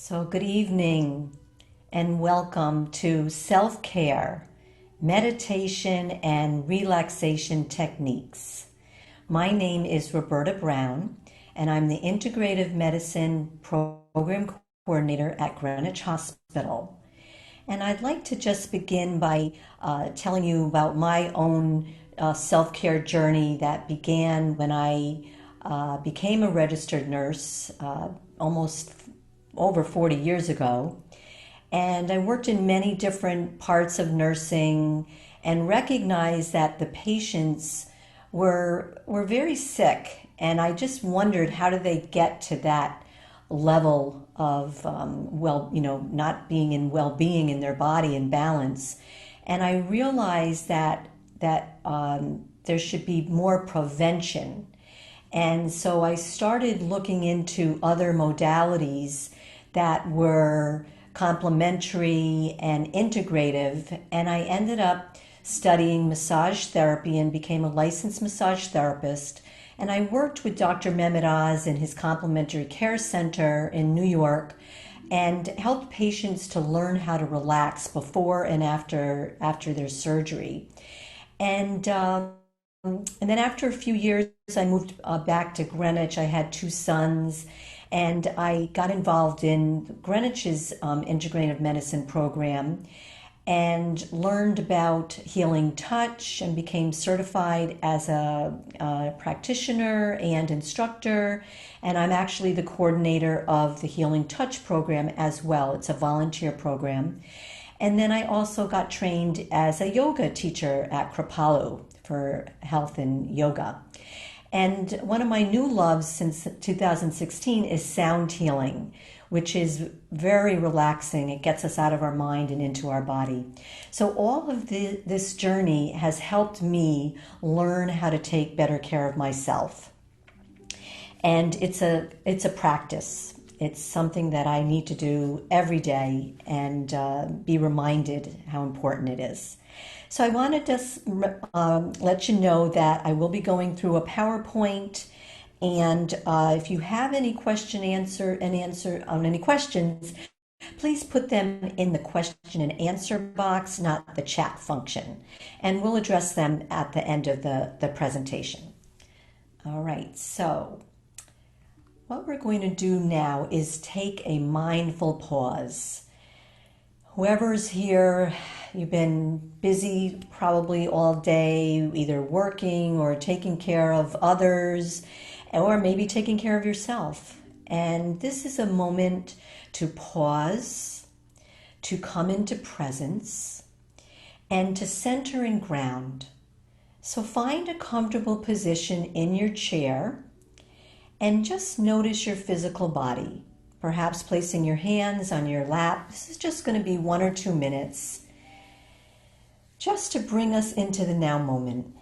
So, good evening and welcome to self-care, meditation, and relaxation techniques. My name is Roberta Brown, and I'm the Integrative Medicine Program Coordinator at Greenwich Hospital. And I'd like to just begin by telling you about my own self-care journey that began when I became a registered nurse almost over 40 years ago. And I worked in many different parts of nursing and recognized that the patients were very sick. And I just wondered, how do they get to that level of not being in well-being in their body and balance. And I realized that there should be more prevention. And so I started looking into other modalities that were complementary and integrative, and I ended up studying massage therapy and became a licensed massage therapist. And I worked with Dr. Mehmet Oz in his complementary care center in New York and helped patients to learn how to relax before and after their surgery. And then after a few years, I moved back to Greenwich. I had two sons, and I got involved in Greenwich's integrative medicine program and learned about healing touch and became certified as a practitioner and instructor. And I'm actually the coordinator of the Healing Touch program as well. It's a volunteer program. And then I also got trained as a yoga teacher at Kripalu for health and yoga. And one of my new loves since 2016 is sound healing, which is very relaxing. It gets us out of our mind and into our body. So all of this journey has helped me learn how to take better care of myself. And it's a practice. It's something that I need to do every day and be reminded how important it is. So I want to just let you know that I will be going through a PowerPoint, and if you have any answer on any questions, please put them in the question and answer box, not the chat function, and we'll address them at the end of the presentation. All right, so what we're going to do now is take a mindful pause. Whoever's here, you've been busy probably all day, either working or taking care of others, or maybe taking care of yourself. And this is a moment to pause, to come into presence, and to center and ground. So find a comfortable position in your chair and just notice your physical body. Perhaps placing your hands on your lap. This is just going to be 1 or 2 minutes just to bring us into the now moment.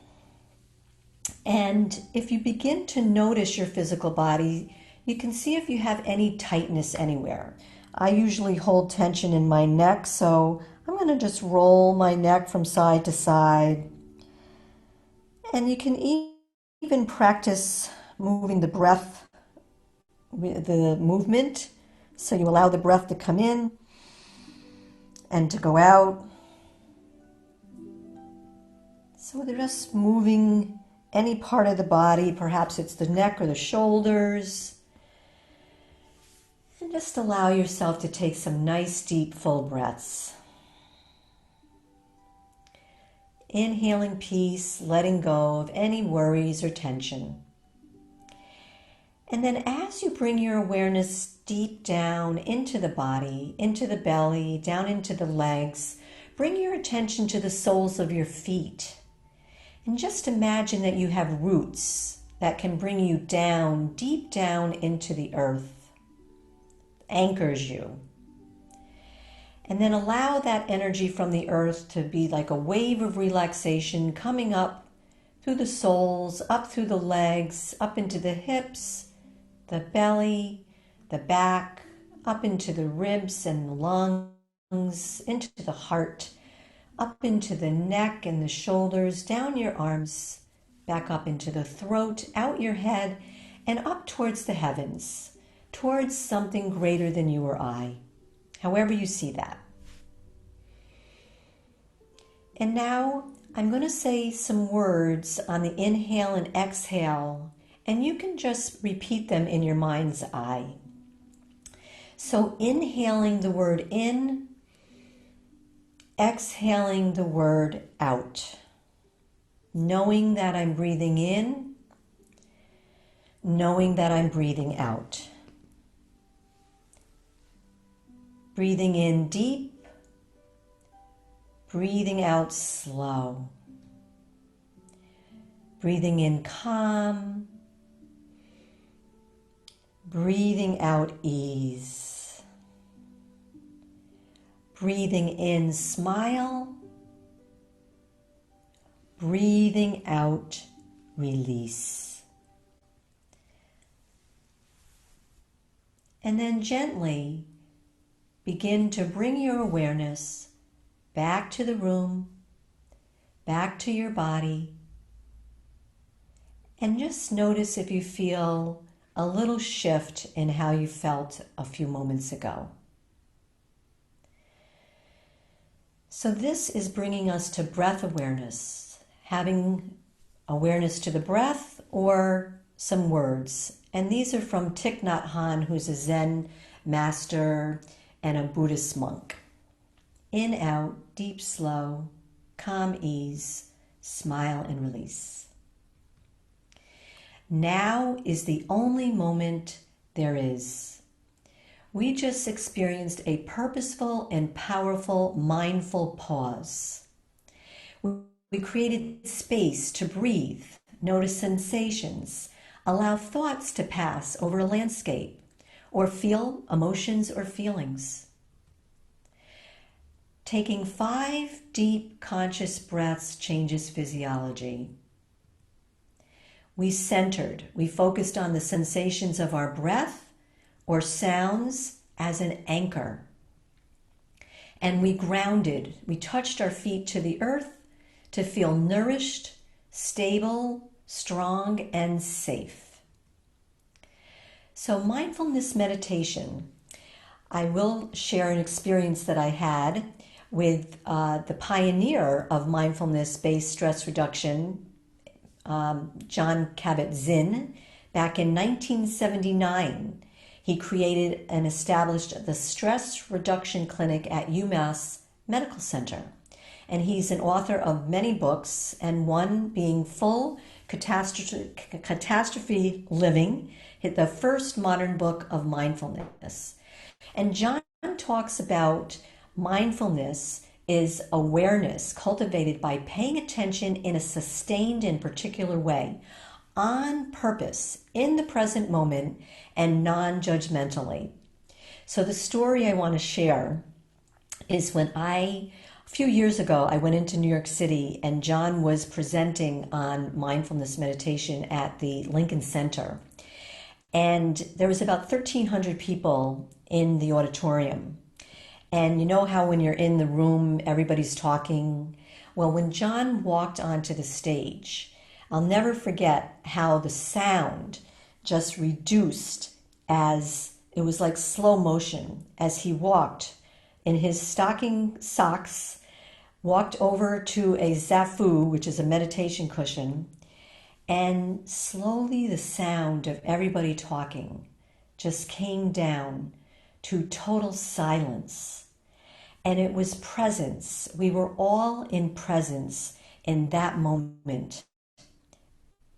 And if you begin to notice your physical body, you can see if you have any tightness anywhere. I usually hold tension in my neck, so I'm going to just roll my neck from side to side. And you can even practice moving the breath, the movement, so you allow the breath to come in and to go out. So they're just moving any part of the body, perhaps it's the neck or the shoulders, and just allow yourself to take some nice deep full breaths. Inhaling peace, letting go of any worries or tension. And then as you bring your awareness deep down into the body, into the belly, down into the legs, bring your attention to the soles of your feet. And just imagine that you have roots that can bring you down, deep down into the earth, anchors you. And then allow that energy from the earth to be like a wave of relaxation coming up through the soles, up through the legs, up into the hips, the belly, the back, up into the ribs and the lungs, into the heart, up into the neck and the shoulders, down your arms, back up into the throat, out your head, and up towards the heavens, towards something greater than you or I, however you see that. And now I'm going to say some words on the inhale and exhale, and you can just repeat them in your mind's eye. So inhaling the word in, exhaling the word out. Knowing that I'm breathing in, knowing that I'm breathing out. Breathing in deep, breathing out slow. Breathing in calm, breathing out ease. Breathing in smile, breathing out release. And then gently begin to bring your awareness back to the room, back to your body, and just notice if you feel a little shift in how you felt a few moments ago. So this is bringing us to breath awareness, having awareness to the breath or some words. And these are from Thich Nhat Hanh, who's a Zen master and a Buddhist monk. In, out, deep, slow, calm, ease, smile, and release. Now is the only moment there is. We just experienced a purposeful and powerful mindful pause. We created space to breathe, notice sensations, allow thoughts to pass over a landscape, or feel emotions or feelings. Taking 5 deep conscious breaths changes physiology. We centered, we focused on the sensations of our breath or sounds as an anchor. And we grounded, we touched our feet to the earth to feel nourished, stable, strong, and safe. So mindfulness meditation, I will share an experience that I had with the pioneer of mindfulness-based stress reduction, Jon Kabat-Zinn, back in 1979. He created and established the Stress Reduction Clinic at UMass Medical Center. And he's an author of many books, and one being Full Catastrophe Living, the first modern book of mindfulness. And Jon talks about mindfulness is awareness cultivated by paying attention in a sustained and particular way, on purpose, in the present moment, and non-judgmentally. So the story I want to share is when a few years ago, I went into New York City and Jon was presenting on mindfulness meditation at the Lincoln Center. And there was about 1,300 people in the auditorium. And you know how when you're in the room, everybody's talking? Well, when Jon walked onto the stage, I'll never forget how the sound just reduced as it was like slow motion as he walked in his stocking socks, walked over to a zafu, which is a meditation cushion, and slowly the sound of everybody talking just came down to total silence. And it was presence. We were all in presence in that moment.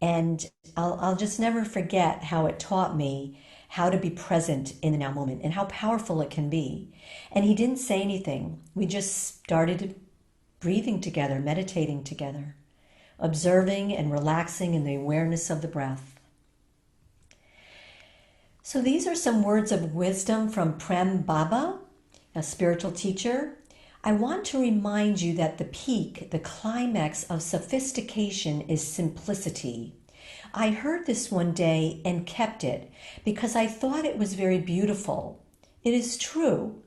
And I'll just never forget how it taught me how to be present in the now moment and how powerful it can be. And he didn't say anything. We just started breathing together, meditating together, observing and relaxing in the awareness of the breath. So these are some words of wisdom from Prem Baba, a spiritual teacher. I want to remind you that the peak, the climax of sophistication is simplicity. I heard this one day and kept it because I thought it was very beautiful. It is true.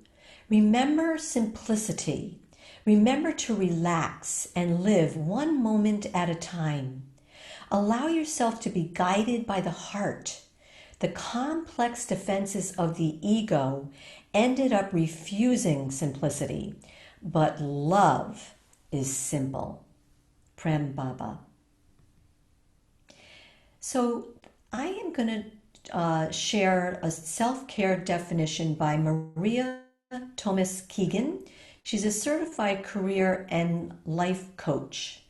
Remember simplicity. Remember to relax and live one moment at a time. Allow yourself to be guided by the heart, the complex defenses of the ego ended up refusing simplicity, but love is simple. Prem Baba. So I am going to share a self-care definition by Maria Thomas Keegan. She's a certified career and life coach.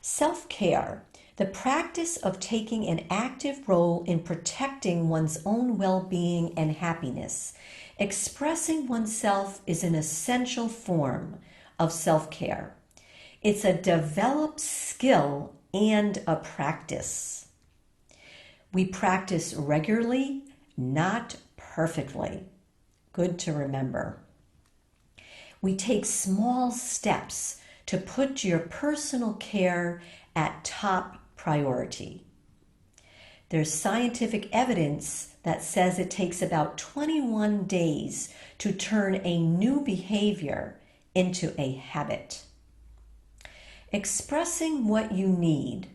Self-care, the practice of taking an active role in protecting one's own well-being and happiness. Expressing oneself is an essential form of self-care. It's a developed skill and a practice. We practice regularly, not perfectly. Good to remember. We take small steps to put your personal care at top priority. There's scientific evidence that says it takes about 21 days to turn a new behavior into a habit. Expressing what you need.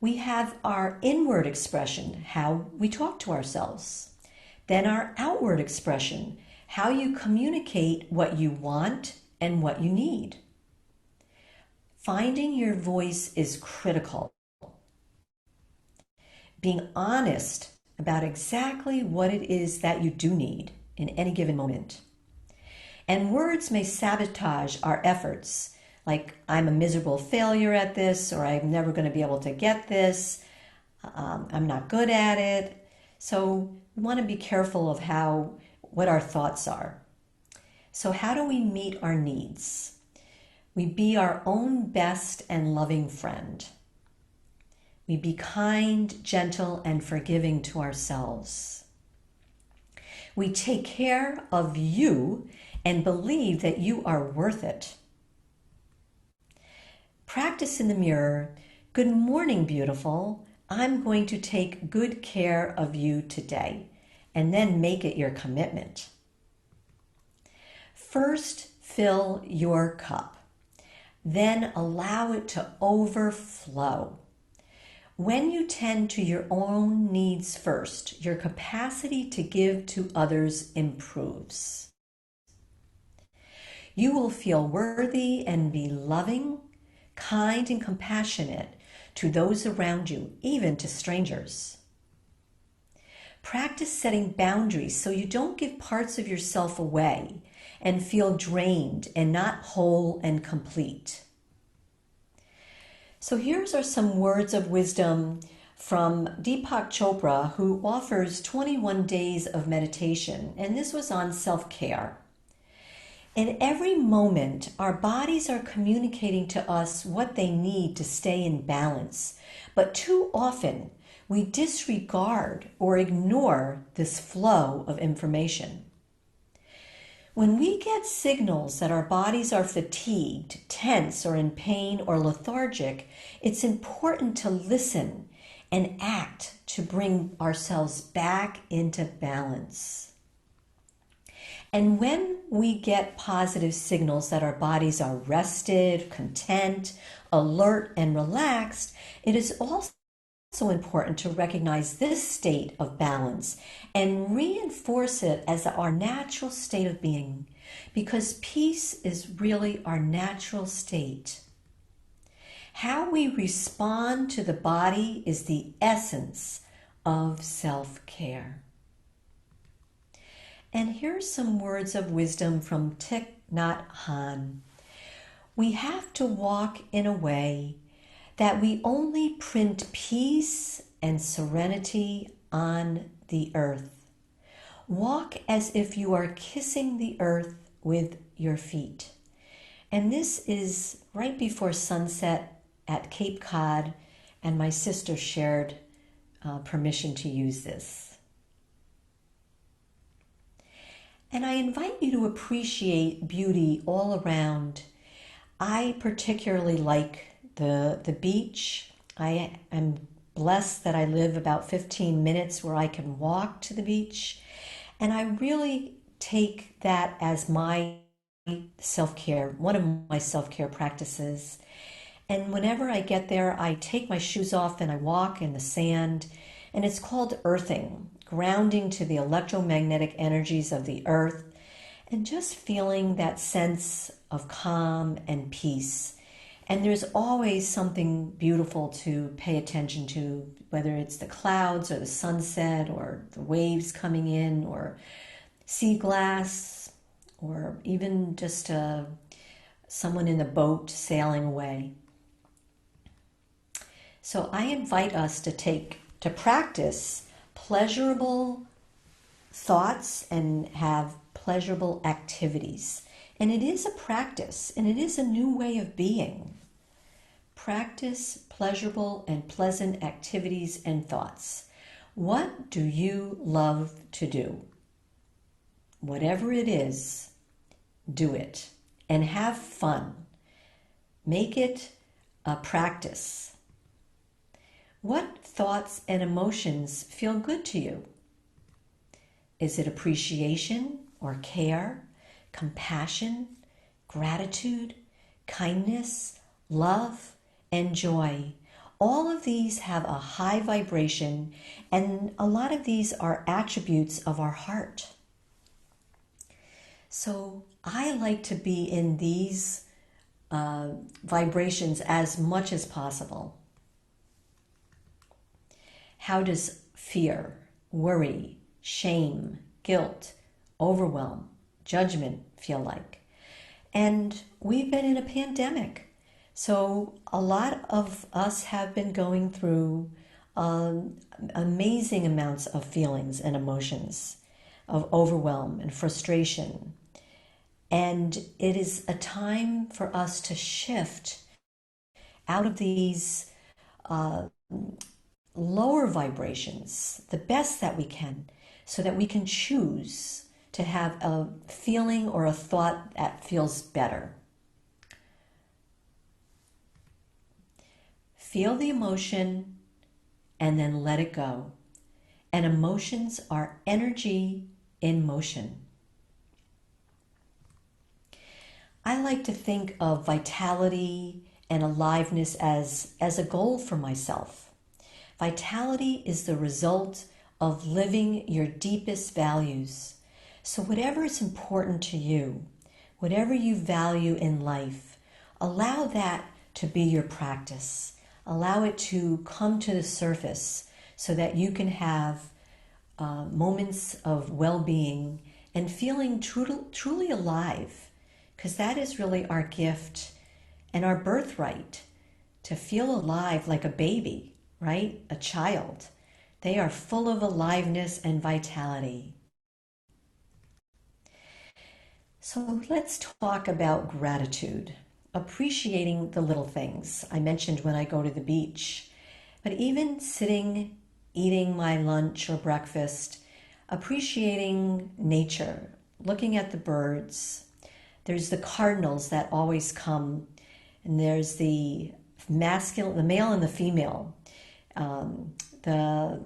We have our inward expression, how we talk to ourselves. Then our outward expression, how you communicate what you want and what you need. Finding your voice is critical. Being honest about exactly what it is that you do need in any given moment. And words may sabotage our efforts, like I'm a miserable failure at this, or I'm never going to be able to get this, I'm not good at it. So we want to be careful of what our thoughts are. So how do we meet our needs? We be our own best and loving friend. We be kind, gentle, and forgiving to ourselves. We take care of you and believe that you are worth it. Practice in the mirror. Good morning, beautiful. I'm going to take good care of you today, and then make it your commitment. First, fill your cup. Then allow it to overflow. When you tend to your own needs first, your capacity to give to others improves. You will feel worthy and be loving, kind, and compassionate to those around you, even to strangers. Practice setting boundaries so you don't give parts of yourself away and feel drained and not whole and complete. So here's are some words of wisdom from Deepak Chopra, who offers 21 days of meditation, and this was on self-care. In every moment, our bodies are communicating to us what they need to stay in balance, but too often we disregard or ignore this flow of information. When we get signals that our bodies are fatigued, tense, or in pain or lethargic, it's important to listen and act to bring ourselves back into balance. And when we get positive signals that our bodies are rested, content, alert, and relaxed, it is also important to recognize this state of balance and reinforce it as our natural state of being, because peace is really our natural state. How we respond to the body is the essence of self-care. And here's some words of wisdom from Thich Nhat Hanh. We have to walk in a way that we only print peace and serenity on the earth. Walk as if you are kissing the earth with your feet. And this is right before sunset at Cape Cod, and my sister shared permission to use this. And I invite you to appreciate beauty all around. I particularly like the beach. I am blessed that I live about 15 minutes where I can walk to the beach. And I really take that as my self-care, one of my self-care practices. And whenever I get there, I take my shoes off and I walk in the sand. And it's called earthing, grounding to the electromagnetic energies of the earth, and just feeling that sense of calm and peace. And there's always something beautiful to pay attention to, whether it's the clouds or the sunset or the waves coming in or sea glass or even just someone in a boat sailing away. So I invite us to practice pleasurable thoughts and have pleasurable activities. And it is a practice, and it is a new way of being. Practice pleasurable and pleasant activities and thoughts. What do you love to do? Whatever it is, do it and have fun. Make it a practice. What thoughts and emotions feel good to you? Is it appreciation or care, compassion, gratitude, kindness, love, and joy? All of these have a high vibration, and a lot of these are attributes of our heart. So I like to be in these vibrations as much as possible. How does fear, worry, shame, guilt, overwhelm, judgment feel like? And we've been in a pandemic. So a lot of us have been going through amazing amounts of feelings and emotions of overwhelm and frustration. And it is a time for us to shift out of these lower vibrations, the best that we can, so that we can choose to have a feeling or a thought that feels better. Feel the emotion and then let it go. And emotions are energy in motion. I like to think of vitality and aliveness as a goal for myself. Vitality is the result of living your deepest values. So whatever is important to you, whatever you value in life, allow that to be your practice. Allow it to come to the surface so that you can have moments of well-being and feeling truly alive. Because that is really our gift and our birthright, to feel alive like a baby, right? A child. They are full of aliveness and vitality. So let's talk about gratitude, appreciating the little things. I mentioned when I go to the beach, but even sitting, eating my lunch or breakfast, appreciating nature, looking at the birds. There's the cardinals that always come, and there's the male and the female. The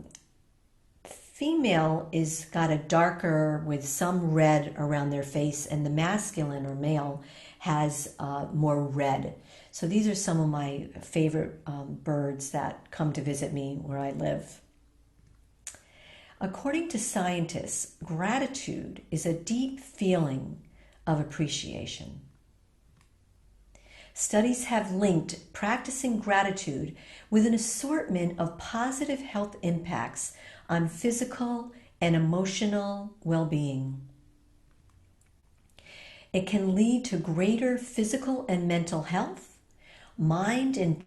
female is got a darker with some red around their face, and the masculine or male has more red. So these are some of my favorite birds that come to visit me where I live. According to scientists, gratitude is a deep feeling of appreciation. Studies have linked practicing gratitude with an assortment of positive health impacts on physical and emotional well-being. It can lead to greater physical and mental health. Mind and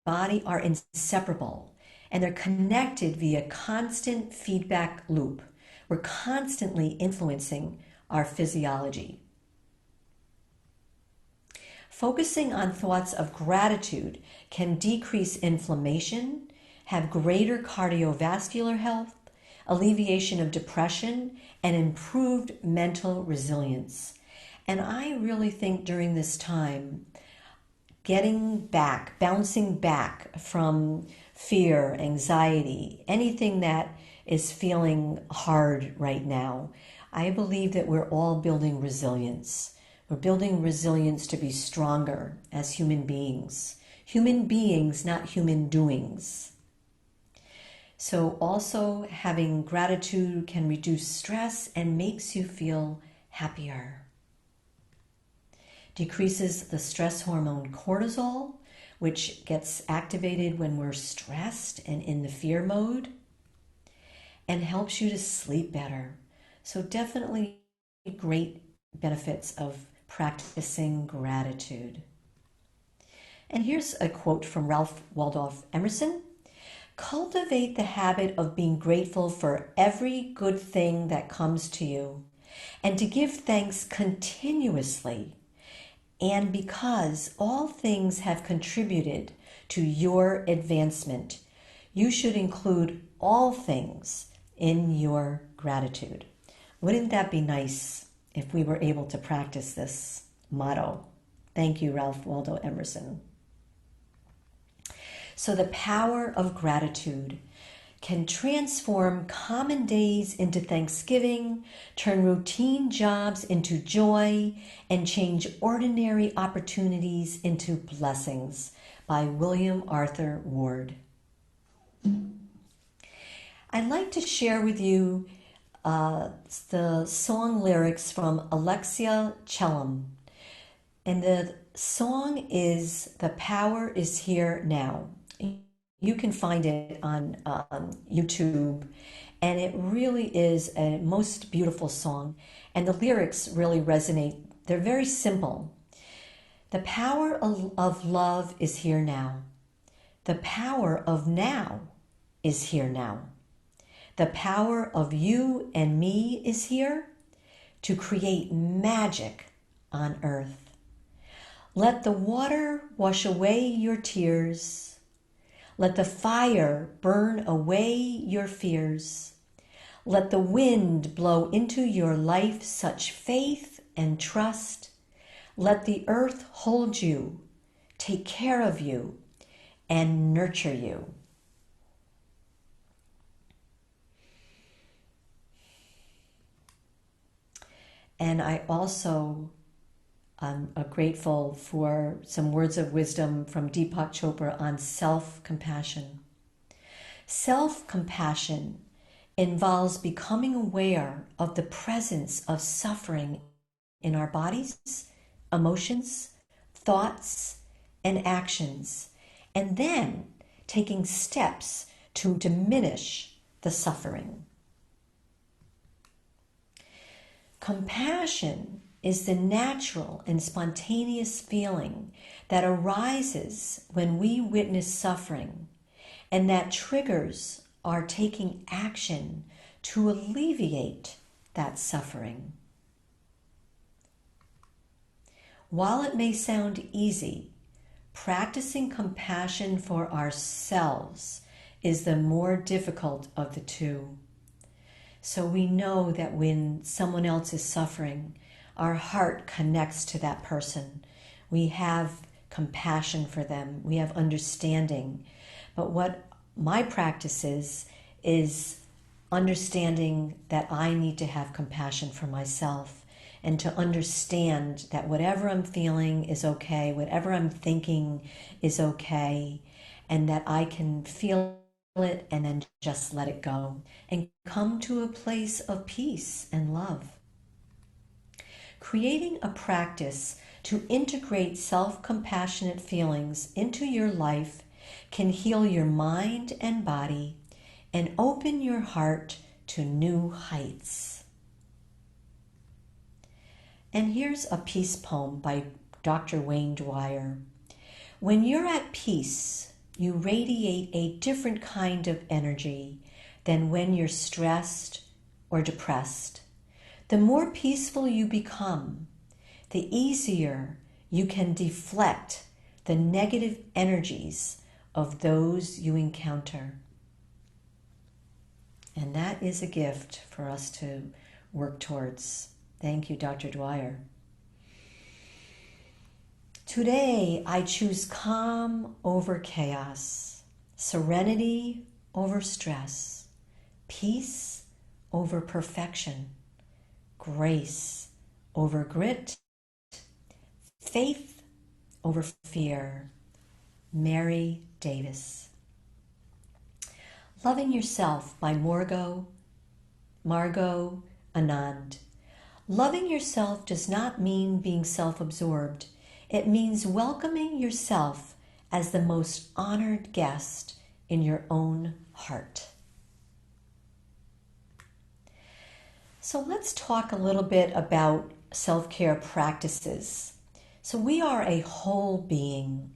body are inseparable, and they're connected via constant feedback loop. We're constantly influencing our physiology. Focusing on thoughts of gratitude can decrease inflammation, have greater cardiovascular health, alleviation of depression, and improved mental resilience. And I really think during this time, bouncing back from fear, anxiety, anything that is feeling hard right now, I believe that we're all building resilience. We're building resilience to be stronger as human beings. Human beings, not human doings. So also having gratitude can reduce stress and makes you feel happier. Decreases the stress hormone cortisol, which gets activated when we're stressed and in the fear mode, and helps you to sleep better. So definitely great benefits of practicing gratitude. And here's a quote from Ralph Waldo Emerson. Cultivate the habit of being grateful for every good thing that comes to you and to give thanks continuously. And because all things have contributed to your advancement, you should include all things in your gratitude. Wouldn't that be nice if we were able to practice this motto? Thank you, Ralph Waldo Emerson. So the power of gratitude can transform common days into Thanksgiving, turn routine jobs into joy, and change ordinary opportunities into blessings, by William Arthur Ward. I'd like to share with you the song lyrics from Alexia Chellam. And the song is "The Power is Here Now." You can find it on YouTube, and it really is a most beautiful song. And the lyrics really resonate. They're very simple. The power of love is here now. The power of now is here now. The power of you and me is here to create magic on earth. Let the water wash away your tears. Let the fire burn away your fears. Let the wind blow into your life such faith and trust. Let the earth hold you, take care of you, and nurture you. And I also am grateful for some words of wisdom from Deepak Chopra on self-compassion. Self-compassion involves becoming aware of the presence of suffering in our bodies, emotions, thoughts, and actions, and then taking steps to diminish the suffering. Compassion is the natural and spontaneous feeling that arises when we witness suffering, and that triggers our taking action to alleviate that suffering. While it may sound easy, practicing compassion for ourselves is the more difficult of the two. So we know that when someone else is suffering, our heart connects to that person. We have compassion for them. We have understanding. But what my practice is understanding that I need to have compassion for myself, and to understand that whatever I'm feeling is okay, whatever I'm thinking is okay, and that I can feel it and then just let it go and come to a place of peace and love. Creating a practice to integrate self-compassionate feelings into your life can heal your mind and body and open your heart to new heights. And here's a peace poem by Dr. Wayne Dwyer. When you're at peace, you radiate a different kind of energy than when you're stressed or depressed. The more peaceful you become, the easier you can deflect the negative energies of those you encounter. And that is a gift for us to work towards. Thank you, Dr. Dwyer. Today, I choose calm over chaos, serenity over stress, peace over perfection, grace over grit, faith over fear. Mary Davis. Loving Yourself by Margot Anand. Loving yourself does not mean being self-absorbed. It means welcoming yourself as the most honored guest in your own heart. So let's talk a little bit about self-care practices. So we are a whole being.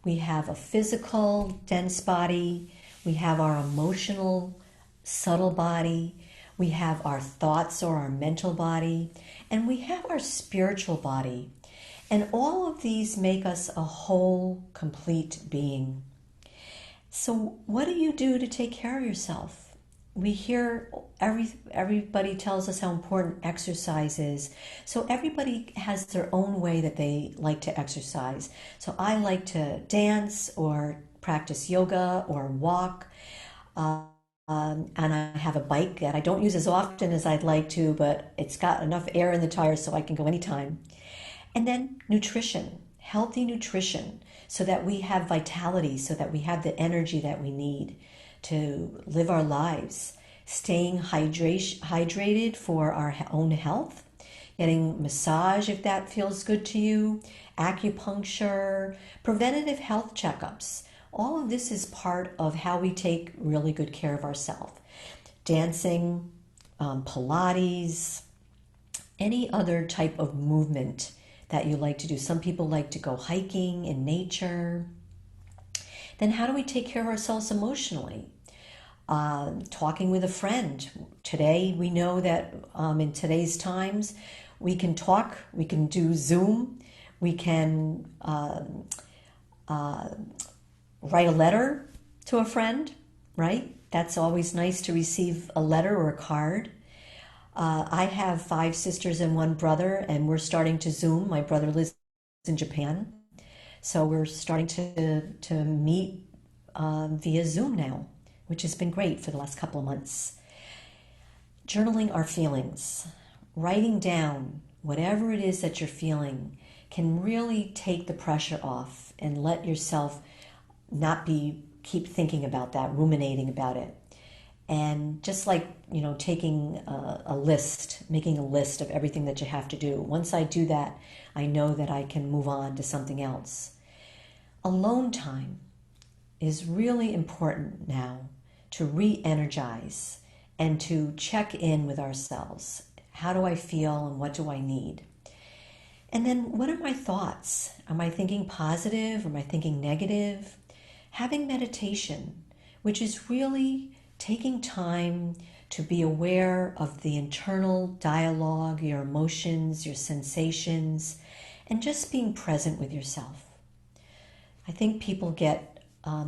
We have a physical, dense body. We have our emotional, subtle body. We have our thoughts or our mental body. And we have our spiritual body. And all of these make us a whole, complete being. So what do you do to take care of yourself? We hear everybody tells us how important exercise is. So everybody has their own way that they like to exercise. So I like to dance or practice yoga or walk. And I have a bike that I don't use as often as I'd like to, but it's got enough air in the tires so I can go anytime. And then nutrition, healthy nutrition, so that we have vitality, so that we have the energy that we need to live our lives. Staying hydrated for our own health, getting massage if that feels good to you, acupuncture, preventative health checkups. All of this is part of how we take really good care of ourselves. Dancing, Pilates, any other type of movement that you like to do. Some people like to go hiking in nature. Then how do we take care of ourselves emotionally? Talking with a friend. Today, we know that in today's times, we can talk, we can do Zoom, we can write a letter to a friend, right? That's always nice to receive a letter or a card. I have 5 sisters and 1 brother, and we're starting to Zoom. My brother lives in Japan, so we're starting to meet via Zoom now, which has been great for the last couple of months. Journaling our feelings, writing down whatever it is that you're feeling can really take the pressure off and let yourself not keep thinking about that, ruminating about it. And just like, taking a list, making a list of everything that you have to do. Once I do that, I know that I can move on to something else. Alone time is really important now to re-energize and to check in with ourselves. How do I feel and what do I need? And then what are my thoughts? Am I thinking positive? Am I thinking negative? Having meditation, which is really taking time to be aware of the internal dialogue, your emotions, your sensations, and just being present with yourself. I think people get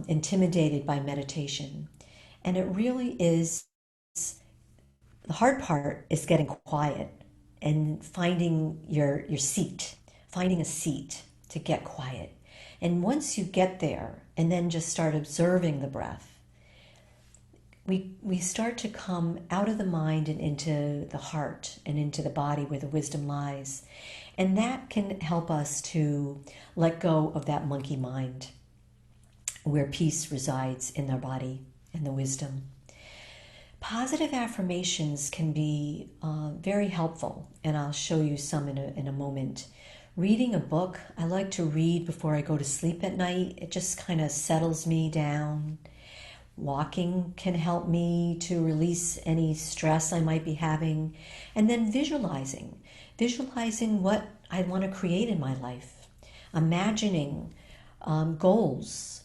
intimidated by meditation, and it really is, the hard part is getting quiet and finding your seat, finding a seat to get quiet. And once you get there and then just start observing the breath, we start to come out of the mind and into the heart and into the body where the wisdom lies. And that can help us to let go of that monkey mind where peace resides in our body and the wisdom. Positive affirmations can be very helpful, and I'll show you some in a moment. Reading a book, I like to read before I go to sleep at night. It just kind of settles me down. Walking can help me to release any stress I might be having. And then visualizing what I want to create in my life. Imagining goals.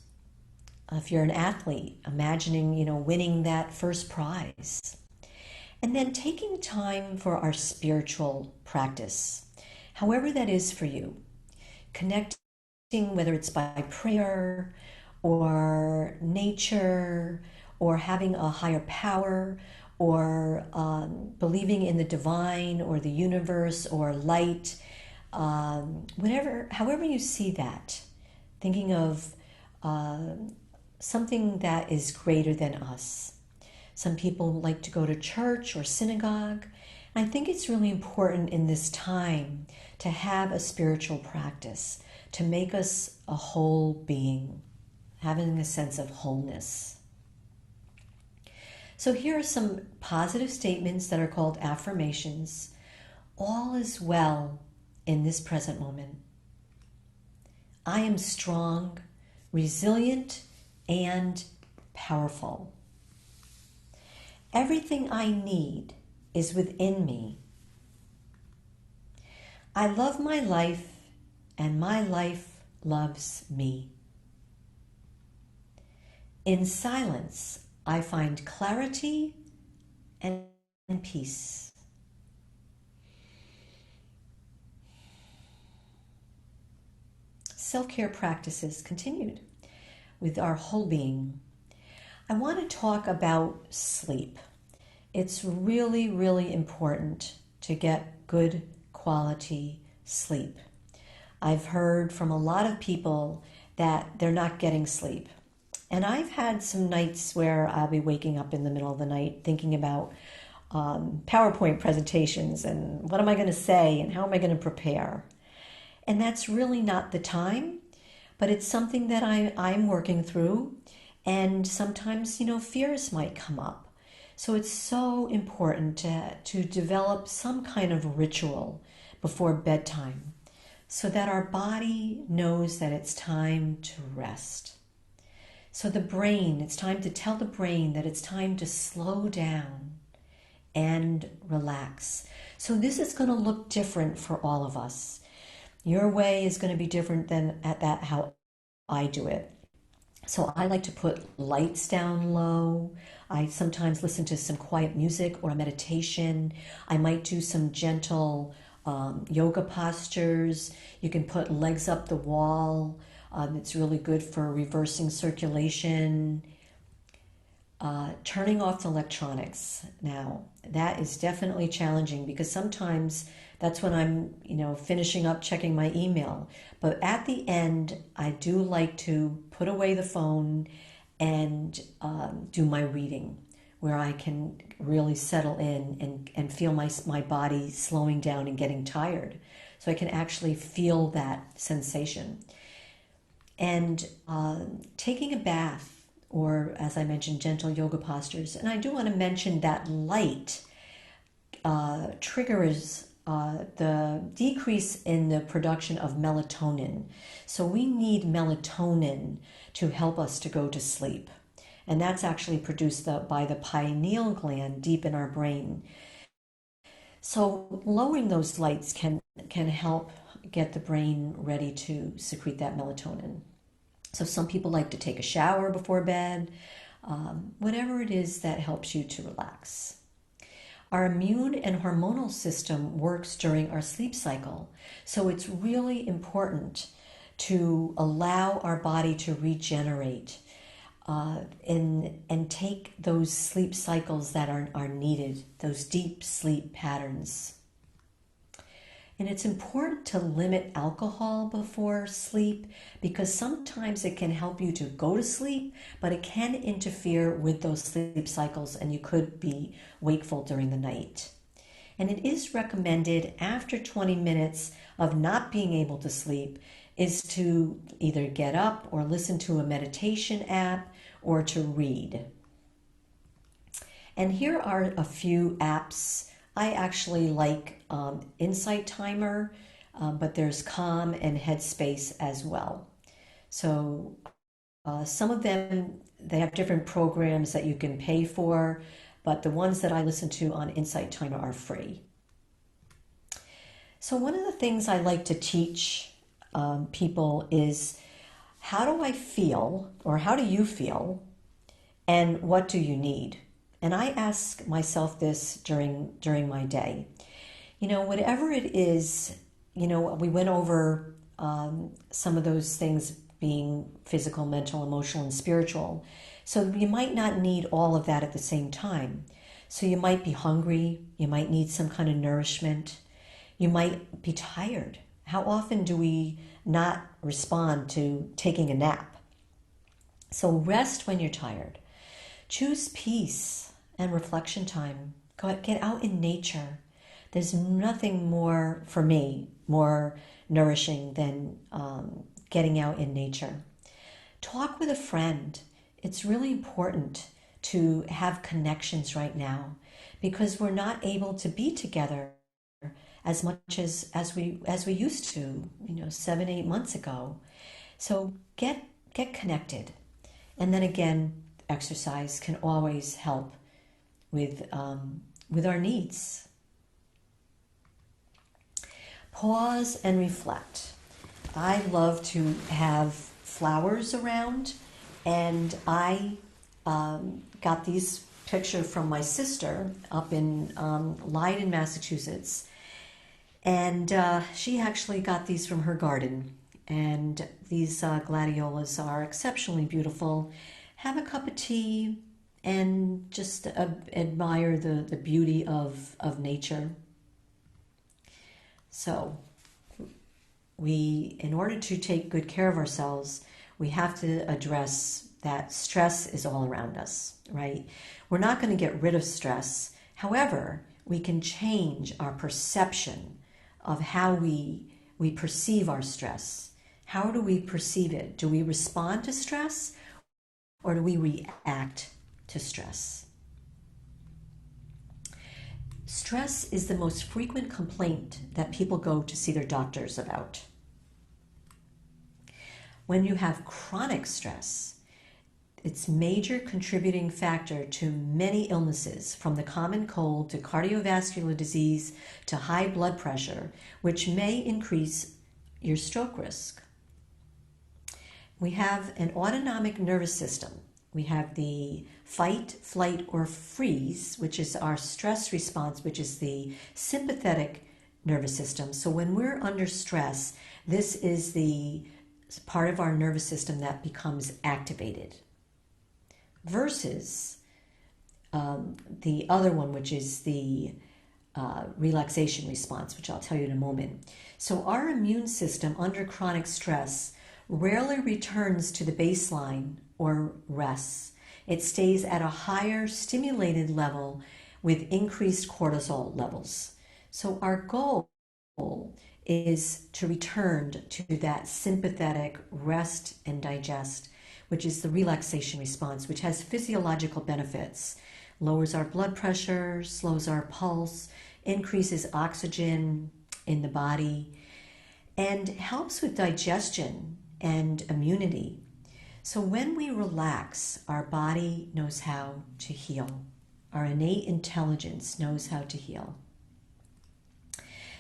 If you're an athlete, imagining, winning that first prize. And then taking time for our spiritual practice, however that is for you. Connecting, whether it's by prayer or nature or having a higher power or believing in the divine or the universe or light, however you see that, thinking of something that is greater than us. Some people like to go to church or synagogue. I think it's really important in this time to have a spiritual practice to make us a whole being, having a sense of wholeness. So here are some positive statements that are called affirmations. All is well in this present moment. I am strong, resilient, and powerful. Everything I need is within me. I love my life, and my life loves me. In silence, I find clarity and peace. Self-care practices continued with our whole being. I want to talk about sleep. It's really, really important to get good quality sleep. I've heard from a lot of people that they're not getting sleep. And I've had some nights where I'll be waking up in the middle of the night thinking about PowerPoint presentations and what am I going to say and how am I going to prepare. And that's really not the time, but it's something that I'm working through. And sometimes, fears might come up. So it's so important to develop some kind of ritual before bedtime so that our body knows that it's time to rest. So it's time to tell the brain that it's time to slow down and relax. So this is going to look different for all of us. Your way is going to be different than how I do it. So I like to put lights down low. I sometimes listen to some quiet music or a meditation. I might do some gentle yoga postures. You can put legs up the wall. It's really good for reversing circulation. Turning off the electronics. Now, that is definitely challenging because sometimes that's when I'm, finishing up checking my email. But at the end, I do like to put away the phone and do my reading where I can really settle in and feel my body slowing down and getting tired. So I can actually feel that sensation. And taking a bath, or as I mentioned, gentle yoga postures. And I do want to mention that light triggers the decrease in the production of melatonin. So we need melatonin to help us to go to sleep. And that's actually produced by the pineal gland deep in our brain. So lowering those lights can help get the brain ready to secrete that melatonin. So some people like to take a shower before bed, whatever it is that helps you to relax. Our immune and hormonal system works during our sleep cycle. So it's really important to allow our body to regenerate and take those sleep cycles that are needed, those deep sleep patterns. And it's important to limit alcohol before sleep because sometimes it can help you to go to sleep, but it can interfere with those sleep cycles and you could be wakeful during the night. And it is recommended after 20 minutes of not being able to sleep is to either get up or listen to a meditation app or to read. And here are a few apps. I actually like Insight Timer, but there's Calm and Headspace as well. So some of them, they have different programs that you can pay for, but the ones that I listen to on Insight Timer are free. So one of the things I like to teach people is how do I feel, or how do you feel, and what do you need? And I ask myself this during my day. Whatever it is, we went over some of those things being physical, mental, emotional, and spiritual. So you might not need all of that at the same time. So you might be hungry. You might need some kind of nourishment. You might be tired. How often do we not respond to taking a nap? So rest when you're tired. Choose peace and reflection time. Get out in nature. There's nothing more, for me, more nourishing than getting out in nature. Talk with a friend. It's really important to have connections right now because we're not able to be together as much as we used to, 7, 8 months ago. So get connected, and then again, exercise can always help with our needs. Pause and reflect. I love to have flowers around, and I got these picture from my sister up in Leiden, Massachusetts, and she actually got these from her garden. And these gladiolas are exceptionally beautiful. Have a cup of tea and just admire the beauty of nature. So in order to take good care of ourselves, we have to address that stress is all around us, right? We're not going to get rid of stress. However, we can change our perception of how we perceive our stress. How do we perceive it? Do we respond to stress or do we react to stress? Stress is the most frequent complaint that people go to see their doctors about. When you have chronic stress, it's a major contributing factor to many illnesses, from the common cold to cardiovascular disease to high blood pressure, which may increase your stroke risk. We have an autonomic nervous system. We have the fight, flight, or freeze, which is our stress response, which is the sympathetic nervous system. So when we're under stress, this is the part of our nervous system that becomes activated. Versus the other one, which is the relaxation response, which I'll tell you in a moment. So our immune system under chronic stress rarely returns to the baseline or rests. It stays at a higher stimulated level with increased cortisol levels. So our goal is to return to that sympathetic rest and digest, which is the relaxation response, which has physiological benefits. Lowers our blood pressure, slows our pulse, increases oxygen in the body, and helps with digestion and immunity. So when we relax, our body knows how to heal. Our innate intelligence knows how to heal.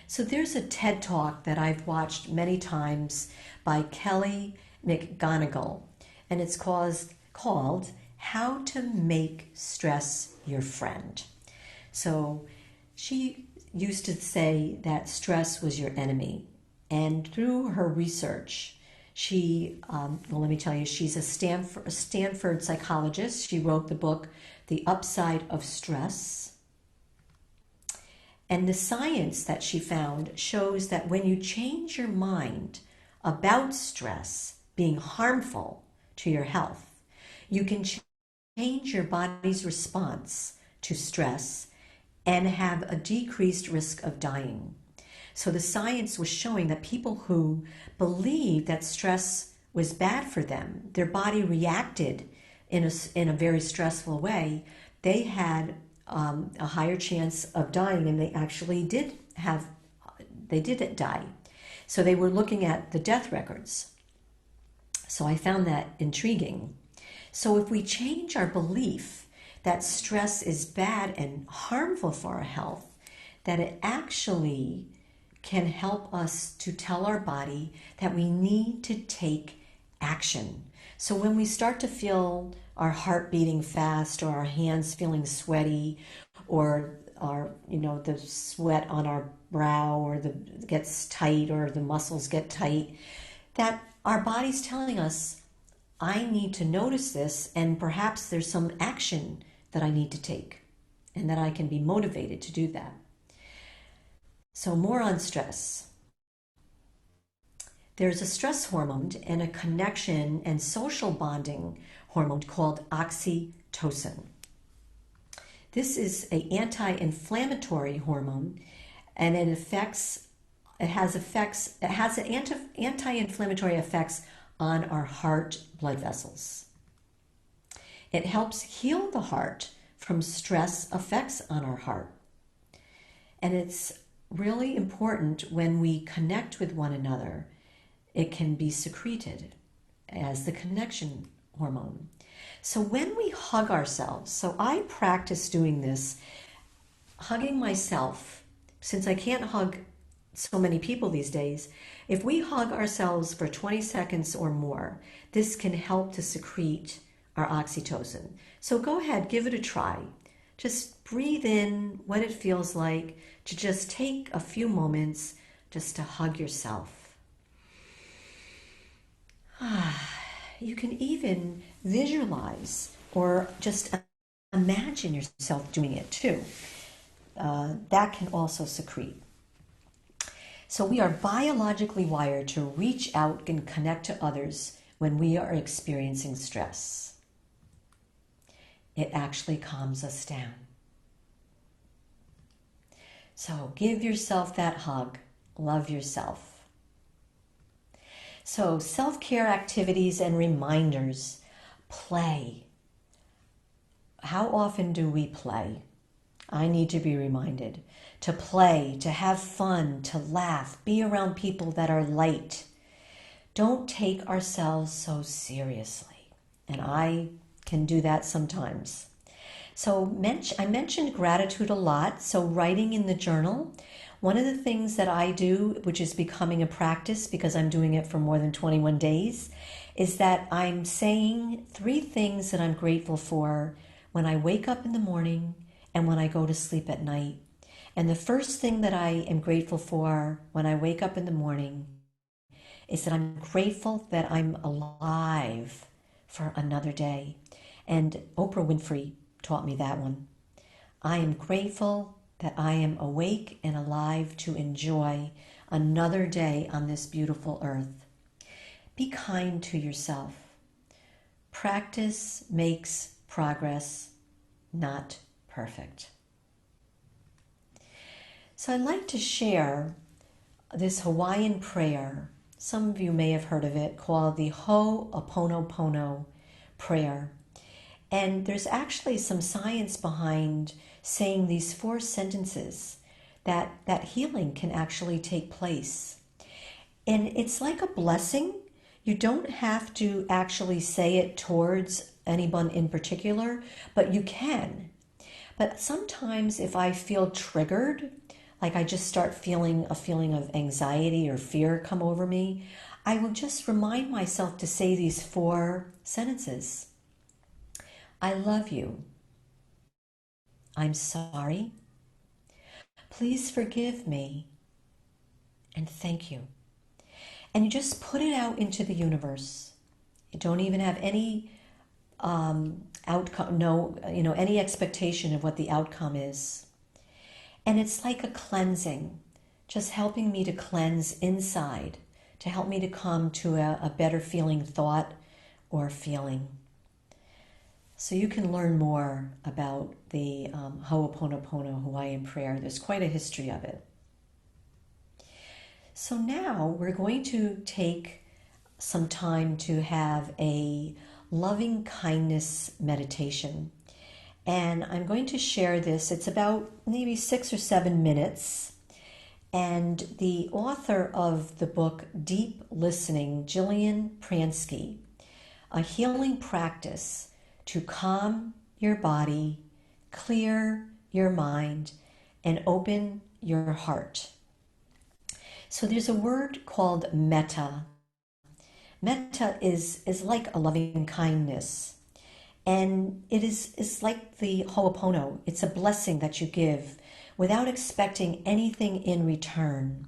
So there's a TED Talk that I've watched many times by Kelly McGonigal, and it's called How to Make Stress Your Friend. So she used to say that stress was your enemy. And through her research, let me tell you, she's a Stanford psychologist. She wrote the book, The Upside of Stress. And the science that she found shows that when you change your mind about stress being harmful to your health, you can change your body's response to stress and have a decreased risk of dying. So the science was showing that people who believed that stress was bad for them, their body reacted in a very stressful way, they had a higher chance of dying, and they actually did die. So they were looking at the death records. So I found that intriguing. So if we change our belief that stress is bad and harmful for our health, that it actually can help us to tell our body that we need to take action. So when we start to feel our heart beating fast, or our hands feeling sweaty, or the sweat on our brow, or gets tight, or the muscles get tight, that our body's telling us, I need to notice this, and perhaps there's some action that I need to take, and that I can be motivated to do that. So more on stress. There's a stress hormone and a connection and social bonding hormone called oxytocin. This is an anti-inflammatory hormone, and it has anti-inflammatory effects on our heart blood vessels. It helps heal the heart from stress effects on our heart. And it's really important when we connect with one another, it can be secreted as the connection hormone. So when we hug ourselves, so I practice doing this, hugging myself, since I can't hug so many people these days. If we hug ourselves for 20 seconds or more, this can help to secrete our oxytocin. So go ahead, give it a try. Just breathe in what it feels like to just take a few moments just to hug yourself. You can even visualize or just imagine yourself doing it too. That can also secrete. So we are biologically wired to reach out and connect to others when we are experiencing stress. It actually calms us down. So give yourself that hug. Love yourself. So self-care activities and reminders. Play. How often do we play? I need to be reminded to play, to have fun, to laugh, be around people that are light. Don't take ourselves so seriously. And I can do that sometimes. So I mentioned gratitude a lot. So writing in the journal, one of the things that I do, which is becoming a practice because I'm doing it for more than 21 days, is that I'm saying 3 things that I'm grateful for when I wake up in the morning and when I go to sleep at night. And the first thing that I am grateful for when I wake up in the morning is that I'm grateful that I'm alive for another day. And Oprah Winfrey taught me that one. I am grateful that I am awake and alive to enjoy another day on this beautiful earth. Be kind to yourself. Practice makes progress, not perfect. So I'd like to share this Hawaiian prayer. Some of you may have heard of it, called the Ho'oponopono prayer. And there's actually some science behind saying these 4 sentences that healing can actually take place. And it's like a blessing. You don't have to actually say it towards anyone in particular, but you can. But sometimes if I feel triggered, like I just start feeling a feeling of anxiety or fear come over me, I will just remind myself to say these 4 sentences. I love you. I'm sorry. Please forgive me. And thank you. And you just put it out into the universe. You don't even have any outcome, any expectation of what the outcome is. And it's like a cleansing, just helping me to cleanse inside, to help me to come to a better feeling thought or feeling. So you can learn more about the Ho'oponopono Hawaiian prayer. There's quite a history of it. So now we're going to take some time to have a loving kindness meditation. And I'm going to share this. It's about maybe 6 or 7 minutes. And the author of the book, Deep Listening, Jillian Pransky, a healing practice to calm your body, clear your mind, and open your heart. So there's a word called metta. Metta is like a loving kindness. And it is like the Ho'opono. It's a blessing that you give without expecting anything in return.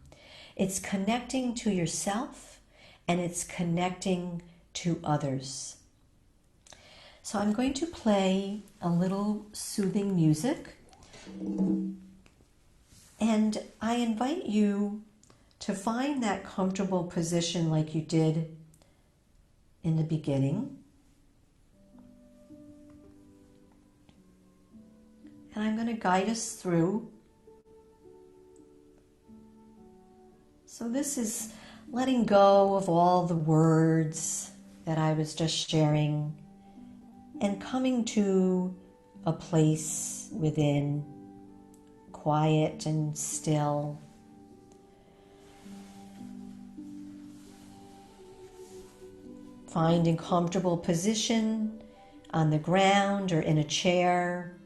It's connecting to yourself and it's connecting to others. So I'm going to play a little soothing music. And I invite you to find that comfortable position like you did in the beginning. And I'm going to guide us through. So this is letting go of all the words that I was just sharing and coming to a place within, quiet and still. Find a comfortable position on the ground or in a chair.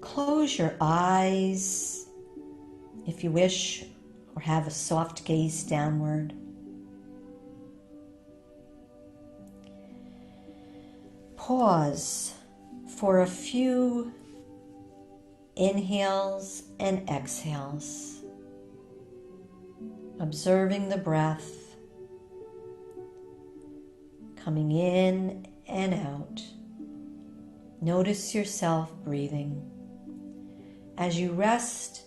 Close your eyes if you wish, or have a soft gaze downward. Pause for a few inhales and exhales, observing the breath coming in and out. Notice yourself breathing as you rest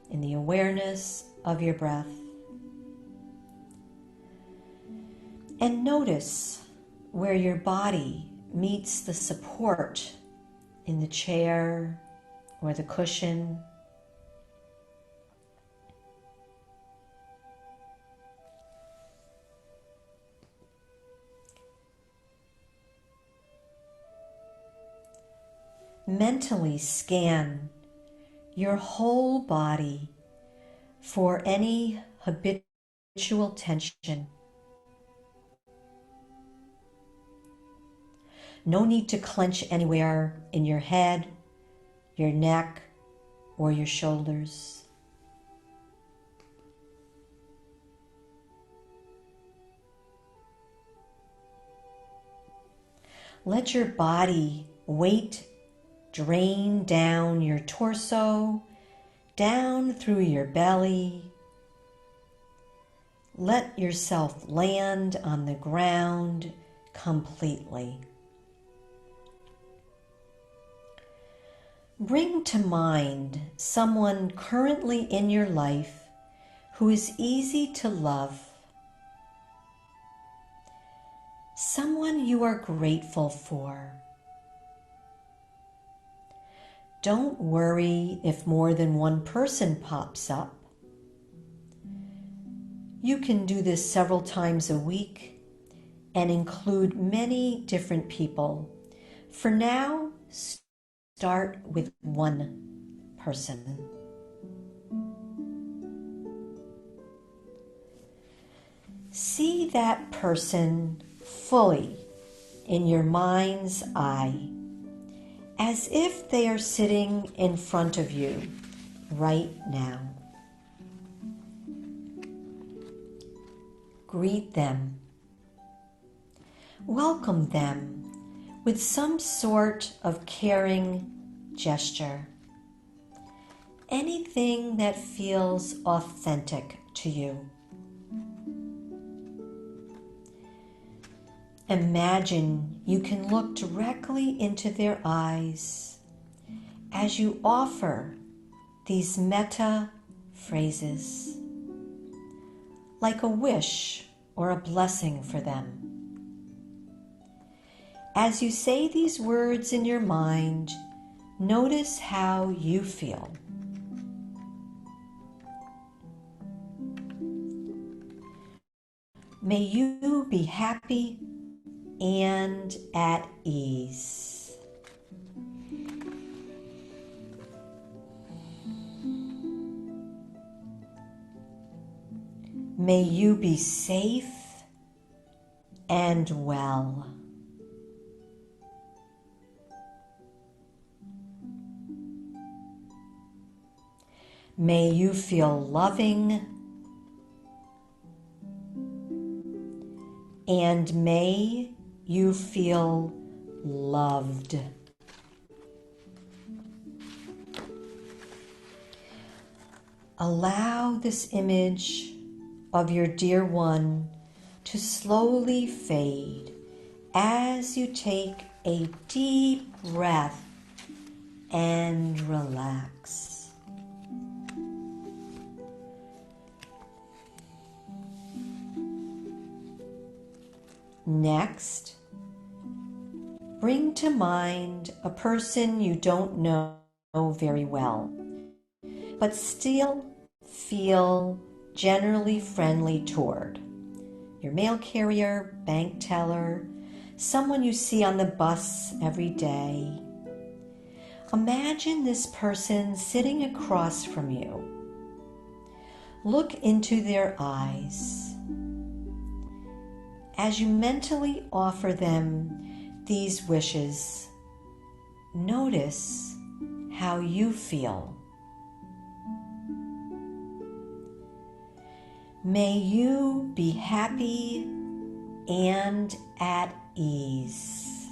in the awareness of your breath. And notice where your body meets the support in the chair or the cushion. Mentally scan your whole body for any habitual tension. No need to clench anywhere in your head, your neck, or your shoulders. Let your body weight drain down your torso, down through your belly. Let yourself land on the ground completely. Bring to mind someone currently in your life who is easy to love. Someone you are grateful for. Don't worry if more than one person pops up. You can do this several times a week and include many different people. For now, start with one person. See that person fully in your mind's eye, as if they are sitting in front of you right now. Greet them. Welcome them with some sort of caring gesture. Anything that feels authentic to you. Imagine you can look directly into their eyes as you offer these metta phrases, like a wish or a blessing for them. As you say these words in your mind, notice how you feel. May you be happy and at ease. May you be safe and well. May you feel loving, and may you feel loved. Allow this image of your dear one to slowly fade as you take a deep breath and relax. Next, bring to mind a person you don't know very well, but still feel generally friendly toward. your mail carrier, bank teller, someone you see on the bus every day. Imagine this person sitting across from you. Look into their eyes. As you mentally offer them these wishes, notice how you feel. May you be happy and at ease.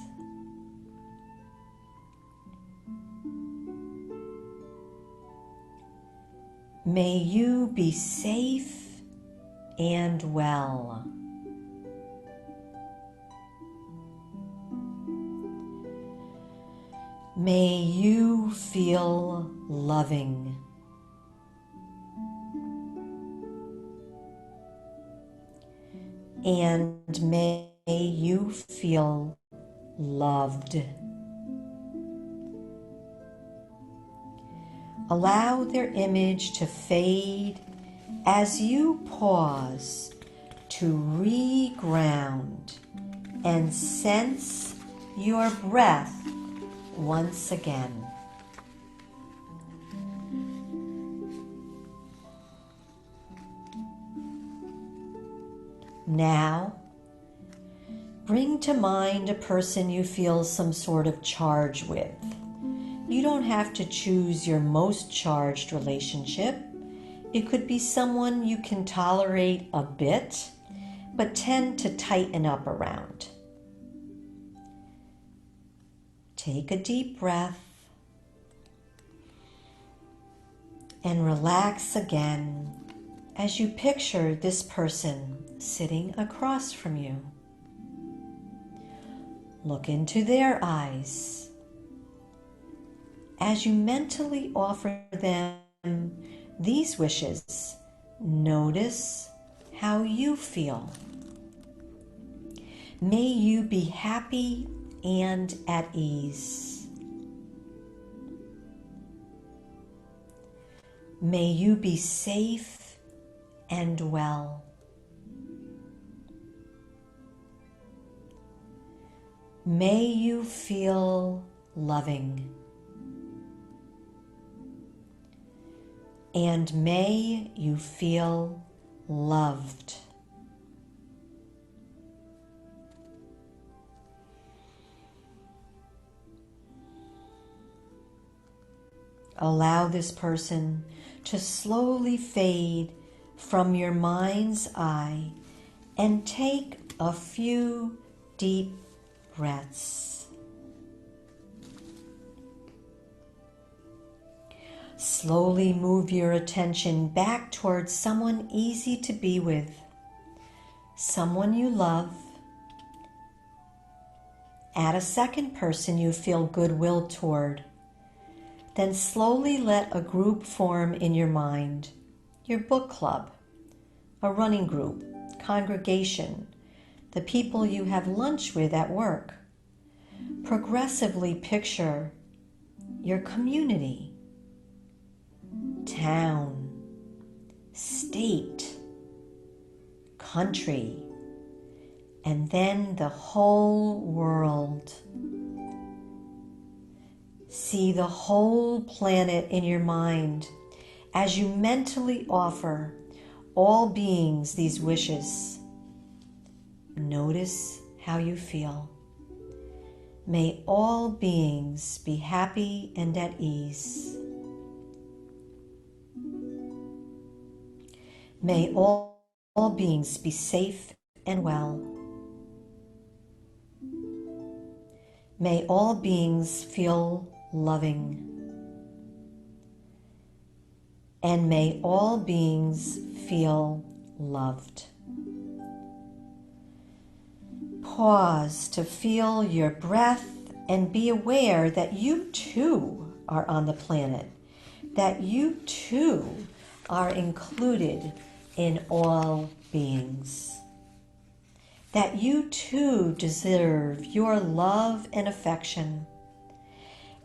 May you be safe and well. May you feel loving. And may you feel loved. Allow their image to fade as you pause to reground and sense your breath once again. Now, bring to mind a person you feel some sort of charge with. You don't have to choose your most charged relationship. It could be someone you can tolerate a bit, but tend to tighten up around. Take a deep breath and relax again as you picture this person sitting across from you. Look into their eyes. As you mentally offer them these wishes, notice how you feel. May you be happy and at ease. May you be safe and well. May you feel loving. And may you feel loved. Allow this person to slowly fade from your mind's eye and take a few deep breaths. Slowly move your attention back towards someone easy to be with, someone you love. Add a second person you feel goodwill toward. Then slowly let a group form in your mind, your book club, a running group, congregation, the people you have lunch with at work. Progressively picture your community, town, state, country, and then the whole world. See the whole planet in your mind as you mentally offer all beings these wishes. Notice how you feel. May all beings be happy and at ease. May all beings be safe and well. May all beings feel loving. And may all beings feel loved. Pause to feel your breath and be aware that you too are on the planet, that you too are included in all beings, that you too deserve your love and affection.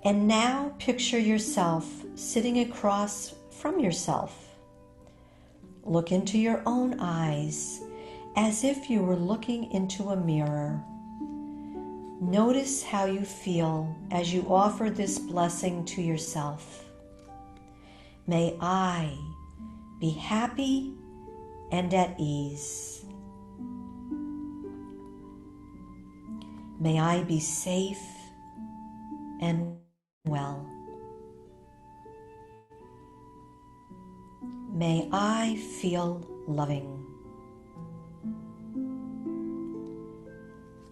And now picture yourself sitting across from yourself. Look into your own eyes As if you were looking into a mirror. Notice how you feel as you offer this blessing to yourself. May I be happy and at ease. May I be safe and well. May I feel loving.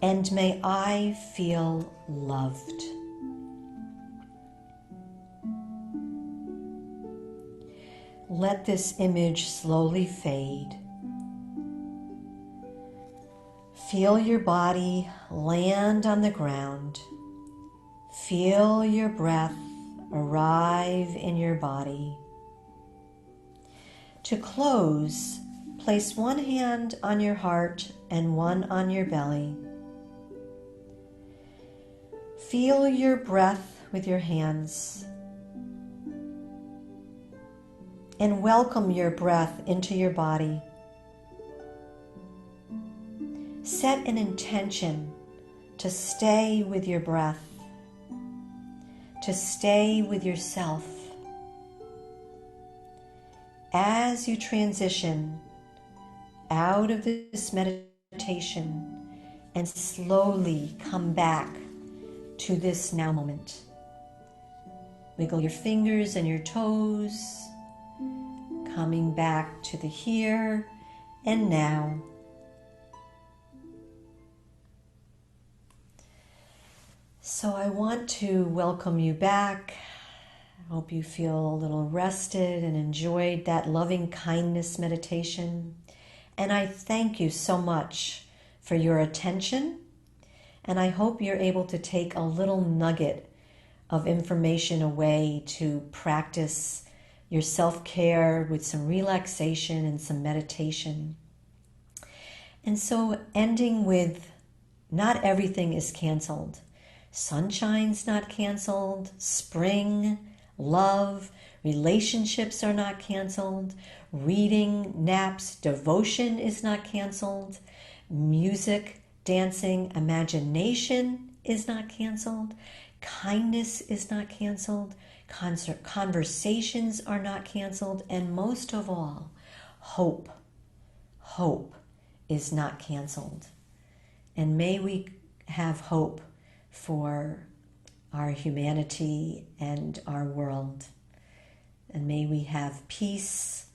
And may I feel loved. Let this image slowly fade. Feel your body land on the ground. Feel your breath arrive in your body. To close, place one hand on your heart and one on your belly. Feel your breath with your hands and welcome your breath into your body. Set an intention to stay with your breath, to stay with yourself. As you transition out of this meditation and slowly come back to this now moment. Wiggle your fingers and your toes, coming back to the here and now. So I want to welcome you back. I hope you feel a little rested and enjoyed that loving kindness meditation. And I thank you so much for your attention. And I hope you're able to take a little nugget of information away to practice your self-care with some relaxation and some meditation. And so ending with, not everything is canceled. Sunshine's not canceled. Spring, love, relationships are not canceled. Reading, naps, devotion is not canceled. Music, dancing, imagination is not canceled. Kindness is not canceled. Conversations are not canceled. And most of all, hope is not canceled. And may we have hope for our humanity and our world. And may we have peace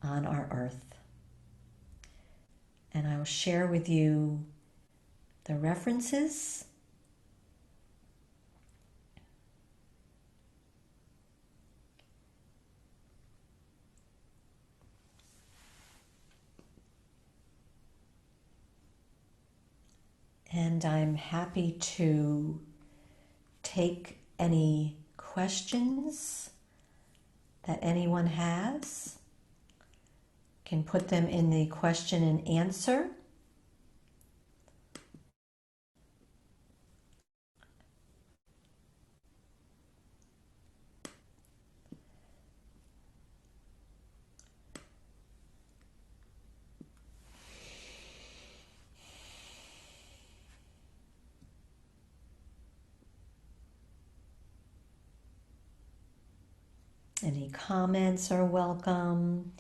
on our earth. And I'll share with you the references. And I'm happy to take any questions that anyone has. Can put them in the question and answer. Any comments are welcome.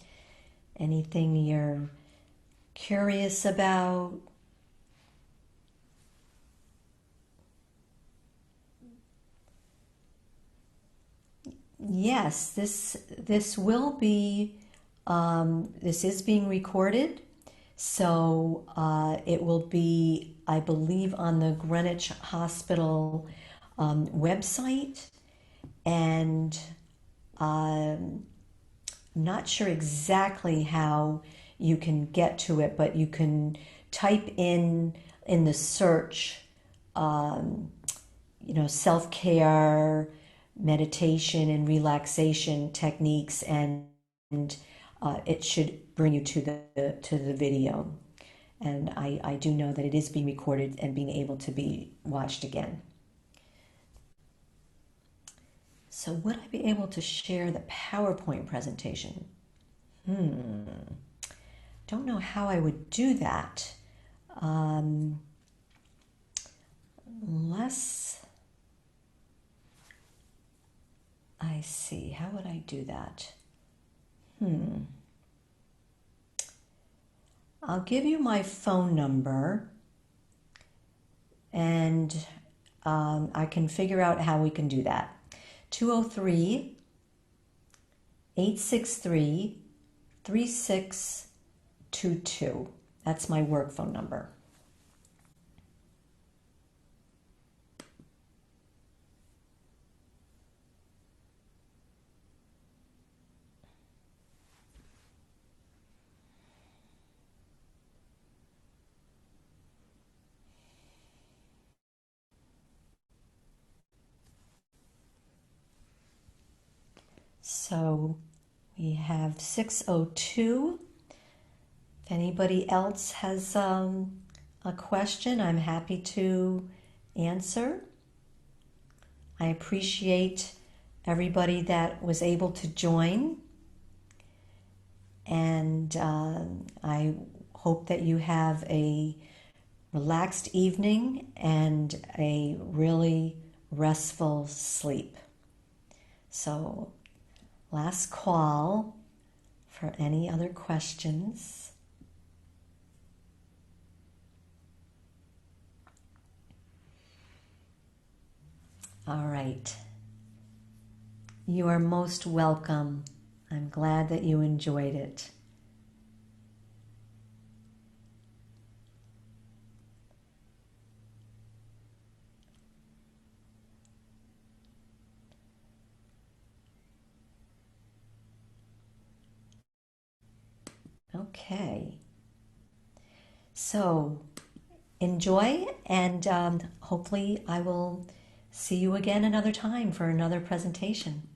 Anything you're curious about. Yes, this will be, this is being recorded. So it will be, I believe, on the Greenwich Hospital website. And not sure exactly how you can get to it, but you can type in the search, self-care, meditation, and relaxation techniques, and it should bring you to the video. And I do know that it is being recorded and being able to be watched again. So would I be able to share the PowerPoint presentation? Do don't know how I would do that. Unless I see, how would I do that? I'll give you my phone number and I can figure out how we can do that. 203 863 3622. That's my work phone number. So we have 602. If anybody else has a question, I'm happy to answer. I appreciate everybody that was able to join, and I hope that you have a relaxed evening and a really restful sleep. So, last call for any other questions. All right. You are most welcome. I'm glad that you enjoyed it. Okay. So enjoy, and hopefully I will see you again another time for another presentation.